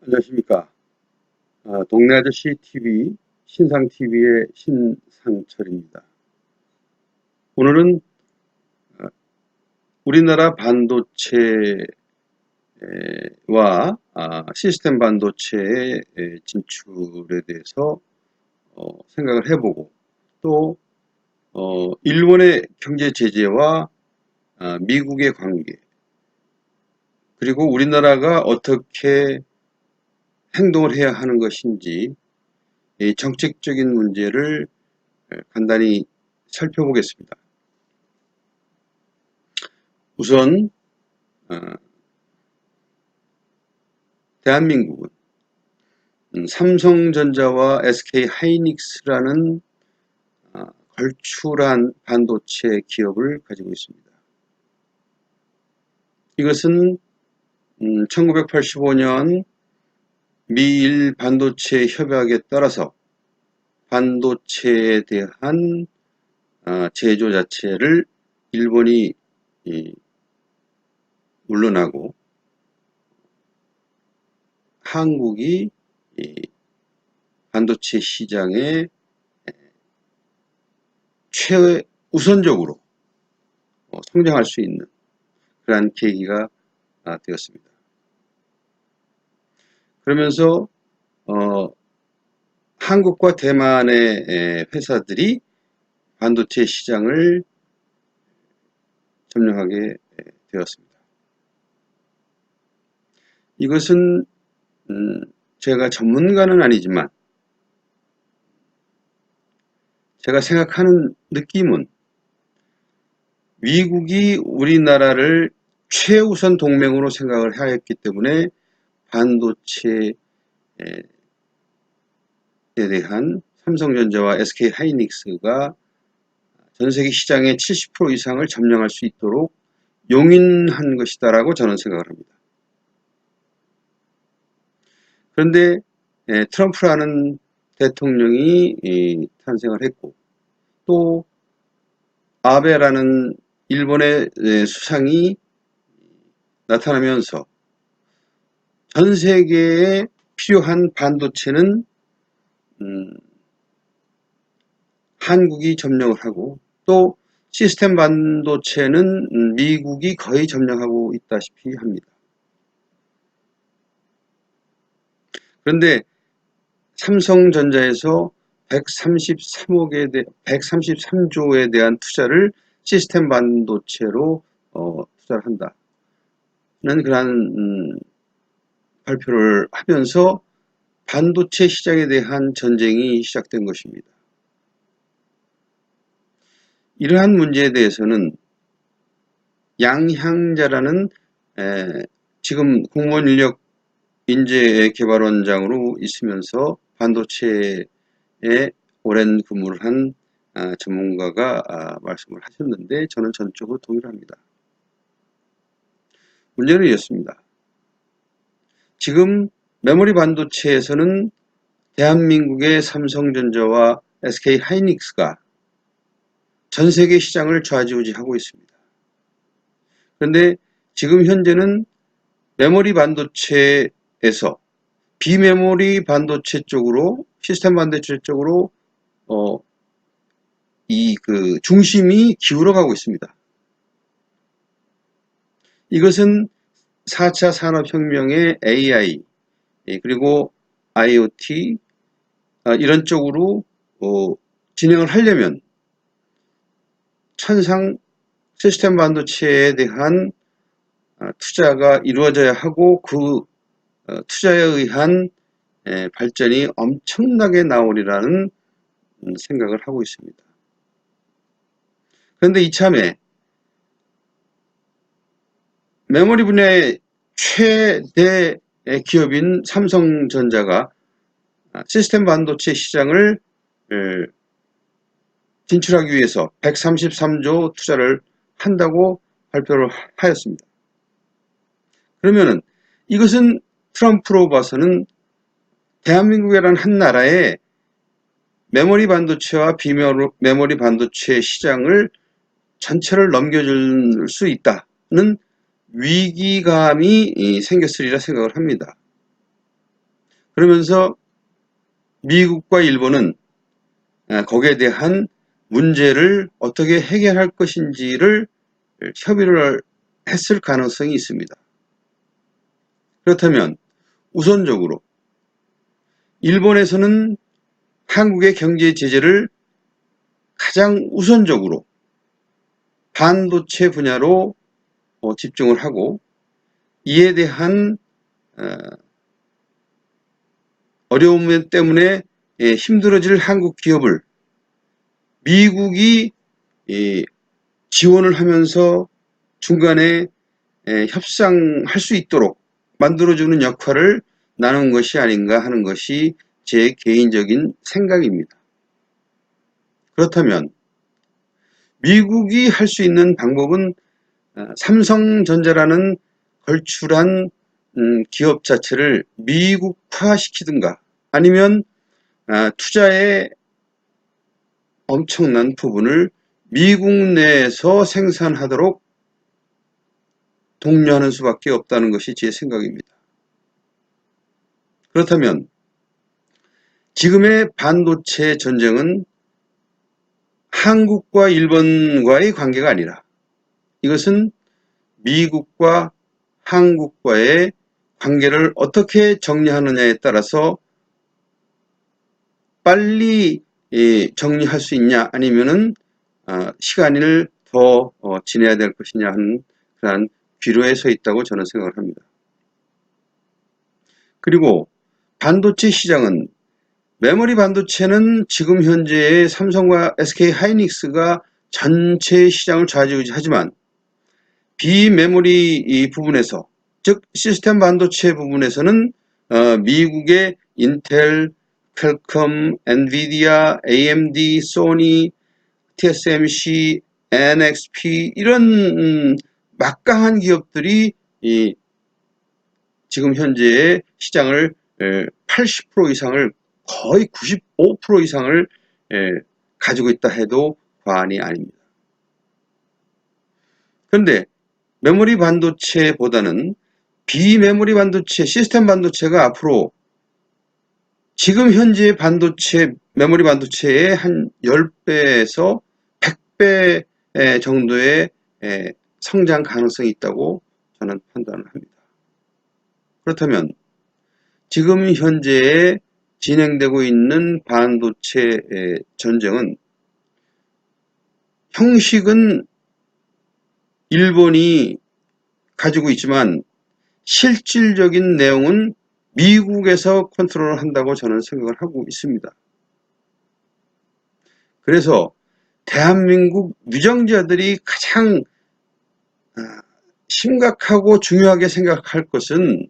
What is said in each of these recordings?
안녕하십니까. 동네 아저씨 TV, 신상 TV의 신상철입니다. 오늘은 우리나라 반도체와 시스템 반도체의 진출에 대해서 생각을 해보고, 또 일본의 경제 제재와 미국의 관계, 그리고 우리나라가 어떻게 행동을 해야 하는 것인지, 이 정책적인 문제를 간단히 살펴보겠습니다. 우선 대한민국은 삼성전자와 SK 하이닉스라는 걸출한 반도체 기업을 가지고 있습니다. 이것은 1985년 미일 반도체 협약에 따라서 반도체에 대한 제조 자체를 일본이 물러나고 한국이 반도체 시장에 최우선적으로 성장할 수 있는 그러한 계기가 되었습니다. 그러면서 한국과 대만의 회사들이 반도체 시장을 점령하게 되었습니다. 이것은 제가 전문가는 아니지만 제가 생각하는 느낌은 미국이 우리나라를 최우선 동맹으로 생각을 하였기 때문에 반도체에 대한 삼성전자와 SK하이닉스가 전세계 시장의 70% 이상을 점령할 수 있도록 용인한 것이다라고 저는 생각을 합니다. 그런데 트럼프라는 대통령이 탄생을 했고, 또 아베라는 일본의 수상이 나타나면서 전 세계에 필요한 반도체는 한국이 점령을 하고, 또 시스템 반도체는 미국이 거의 점령하고 있다시피 합니다. 그런데 삼성전자에서 133조에 대한 투자를 시스템 반도체로 투자를 한다는 그러한 발표를 하면서 반도체 시장에 대한 전쟁이 시작된 것입니다. 이러한 문제에 대해서는 양향자라는 지금 공무원 인력 인재개발원장으로 있으면서 반도체에 오랜 근무를 한 전문가가 말씀을 하셨는데, 저는 전적으로 동의를 합니다. 문제는 이렇습니다. 지금 메모리 반도체에서는 대한민국의 삼성전자와 SK하이닉스가 전 세계 시장을 좌지우지하고 있습니다. 그런데 지금 현재는 메모리 반도체에서 비메모리 반도체 쪽으로, 시스템 반도체 쪽으로 중심이 기울어가고 있습니다. 이것은 4차 산업혁명의 AI, 그리고 IoT 이런 쪽으로 진행을 하려면 천상 시스템 반도체에 대한 투자가 이루어져야 하고, 그 투자에 의한 발전이 엄청나게 나오리라는 생각을 하고 있습니다. 그런데 이참에 메모리 분야의 최대 기업인 삼성전자가 시스템 반도체 시장을 진출하기 위해서 133조 투자를 한다고 발표를 하였습니다. 그러면은 이것은 트럼프로 봐서는 대한민국이라는 한 나라의 메모리 반도체와 비메모리 반도체 시장을 전체를 넘겨줄 수 있다는 위기감이 생겼으리라 생각을 합니다. 그러면서 미국과 일본은 거기에 대한 문제를 어떻게 해결할 것인지를 협의를 했을 가능성이 있습니다. 그렇다면 우선적으로 일본에서는 한국의 경제 제재를 가장 우선적으로 반도체 분야로 집중을 하고 이에 대한 어려움 때문에 힘들어질 한국 기업을 미국이 지원을 하면서 중간에 협상할 수 있도록 만들어주는 역할을 나눈 것이 아닌가 하는 것이 제 개인적인 생각입니다. 그렇다면 미국이 할 수 있는 방법은 삼성전자라는 걸출한 기업 자체를 미국화시키든가 아니면 투자의 엄청난 부분을 미국 내에서 생산하도록 독려하는 수밖에 없다는 것이 제 생각입니다. 그렇다면 지금의 반도체 전쟁은 한국과 일본과의 관계가 아니라 이것은 미국과 한국과의 관계를 어떻게 정리하느냐에 따라서 빨리 정리할 수 있냐 아니면은 시간을 더 지내야 될 것이냐 하는 그런 기로에 서 있다고 저는 생각을 합니다. 그리고 반도체 시장은 메모리 반도체는 지금 현재의 삼성과 SK 하이닉스가 전체 시장을 좌지우지하지만 비메모리 이 부분에서 즉 시스템 반도체 부분에서는 미국의 인텔, 퀄컴, 엔비디아, AMD, 소니, TSMC, NXP 이런 막강한 기업들이 지금 현재의 시장을 80% 이상을 거의 95% 이상을 가지고 있다 해도 과언이 아닙니다. 그런데 메모리 반도체보다는 비메모리 반도체, 시스템 반도체가 앞으로 지금 현재의 반도체, 메모리 반도체의 한 10배에서 100배 정도의 성장 가능성이 있다고 저는 판단을 합니다. 그렇다면 지금 현재에 진행되고 있는 반도체 전쟁은 형식은 일본이 가지고 있지만 실질적인 내용은 미국에서 컨트롤을 한다고 저는 생각을 하고 있습니다. 그래서 대한민국 유정자들이 가장 심각하고 중요하게 생각할 것은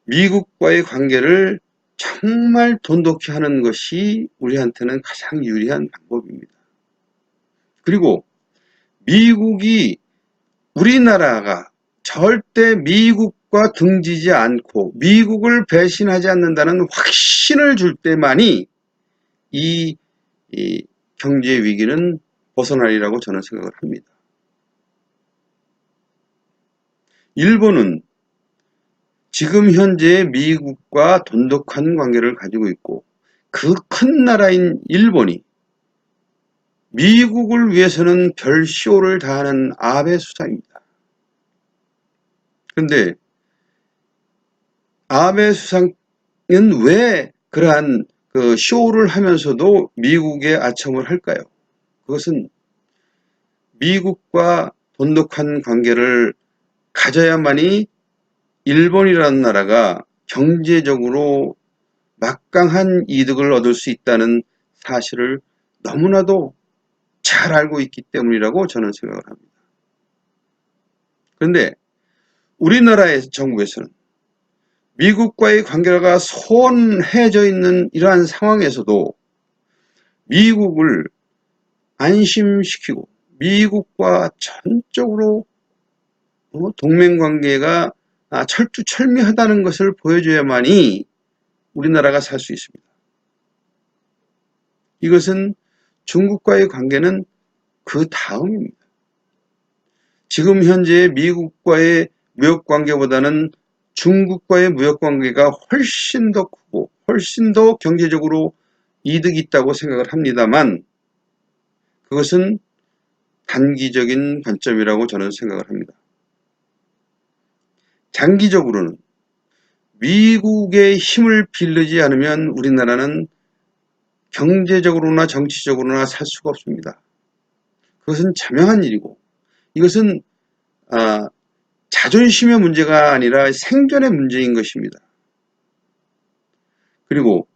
미국과의 관계를 정말 돈독히 하는 것이 우리한테는 가장 유리한 방법입니다. 그리고 미국이 우리나라가 절대 미국과 등지지 않고 미국을 배신하지 않는다는 확신을 줄 때만이 이 경제 위기는 벗어나리라고 저는 생각을 합니다. 일본은 지금 현재 미국과 돈독한 관계를 가지고 있고 그 큰 나라인 일본이 미국을 위해서는 별쇼를 다하는 아베 수상입니다. 그런데 아베 수상은 왜 그러한 그 쇼를 하면서도 미국에 아첨을 할까요? 그것은 미국과 돈독한 관계를 가져야만이 일본이라는 나라가 경제적으로 막강한 이득을 얻을 수 있다는 사실을 너무나도 잘 알고 있기 때문이라고 저는 생각을 합니다. 그런데 우리나라의 정부에서는 미국과의 관계가 소원해져 있는 이러한 상황에서도 미국을 안심시키고 미국과 전적으로 동맹관계가 철두철미하다는 것을 보여줘야만이 우리나라가 살 수 있습니다. 이것은 중국과의 관계는 그 다음입니다. 지금 현재 미국과의 무역 관계보다는 중국과의 무역관계가 훨씬 더 크고 훨씬 더 경제적으로 이득이 있다고 생각을 합니다만 그것은 단기적인 관점이라고 저는 생각을 합니다. 장기적으로는 미국의 힘을 빌리지 않으면 우리나라는 경제적으로나 정치적으로나 살 수가 없습니다. 그것은 자명한 일이고 이것은 자존심의 문제가 아니라 생존의 문제인 것입니다. 그리고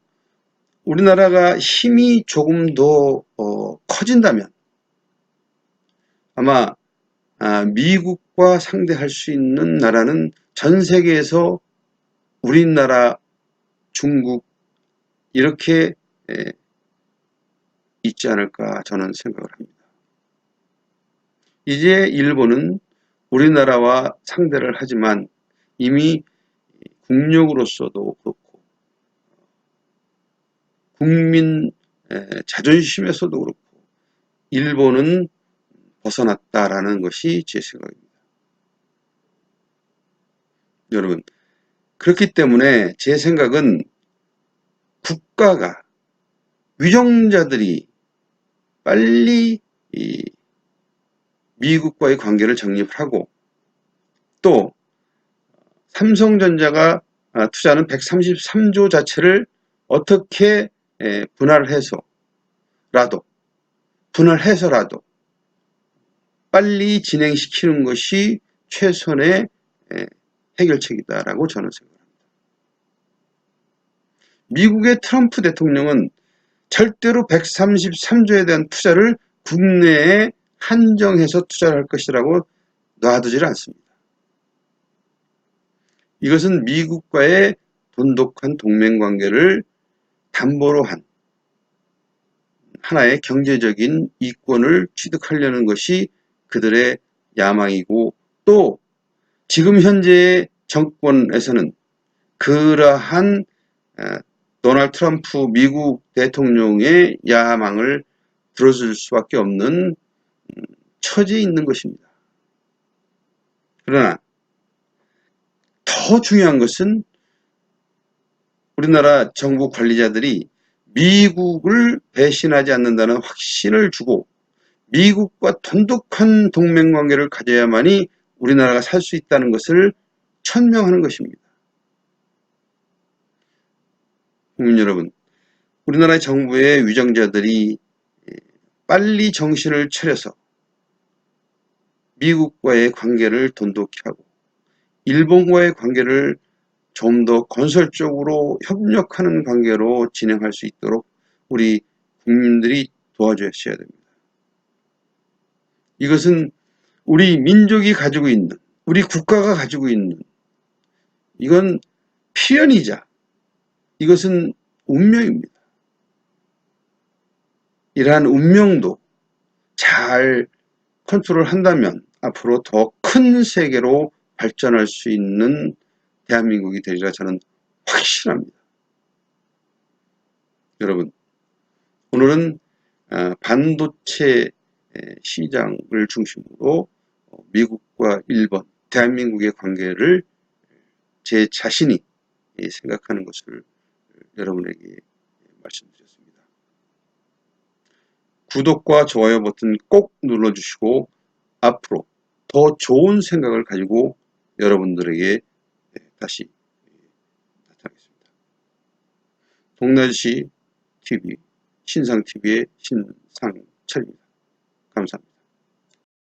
우리나라가 힘이 조금 더 커진다면 아마 미국과 상대할 수 있는 나라는 전 세계에서 우리나라, 중국 이렇게 있지 않을까 저는 생각을 합니다. 이제 일본은 우리나라와 상대를 하지만 이미 국력으로서도 그렇고 국민 자존심에서도 그렇고 일본은 벗어났다라는 것이 제 생각입니다. 여러분, 그렇기 때문에 제 생각은 국가가 위정자들이 빨리 미국과의 관계를 정립하고 또 삼성전자가 투자하는 133조 자체를 어떻게 분할해서라도 빨리 진행시키는 것이 최선의 해결책이다라고 저는 생각합니다. 미국의 트럼프 대통령은 절대로 133조에 대한 투자를 국내에 한정해서 투자를 할 것이라고 놔두질 않습니다. 이것은 미국과의 돈독한 동맹관계를 담보로 한 하나의 경제적인 이권을 취득하려는 것이 그들의 야망이고 또 지금 현재의 정권에서는 그러한 도널드 트럼프 미국 대통령의 야망을 들어줄 수밖에 없는 처지에 있는 것입니다. 그러나 더 중요한 것은 우리나라 정부 관리자들이 미국을 배신하지 않는다는 확신을 주고 미국과 돈독한 동맹관계를 가져야만이 우리나라가 살 수 있다는 것을 천명하는 것입니다. 국민 여러분, 우리나라 정부의 위정자들이 빨리 정신을 차려서 미국과의 관계를 돈독히 하고 일본과의 관계를 좀 더 건설적으로 협력하는 관계로 진행할 수 있도록 우리 국민들이 도와주셔야 됩니다. 이것은 우리 민족이 가지고 있는, 우리 국가가 가지고 있는 이건 필연이자 이것은 운명입니다. 이러한 운명도 잘 컨트롤한다면 앞으로 더 큰 세계로 발전할 수 있는 대한민국이 되리라 저는 확신합니다. 여러분, 오늘은 반도체 시장을 중심으로 미국과 일본, 대한민국의 관계를 제 자신이 생각하는 것을 여러분에게 말씀드렸습니다. 구독과 좋아요 버튼 꼭 눌러주시고 앞으로 더 좋은 생각을 가지고 여러분들에게 다시 나타나겠습니다. 동나시 TV, 신상TV의 신상철입니다. 감사합니다.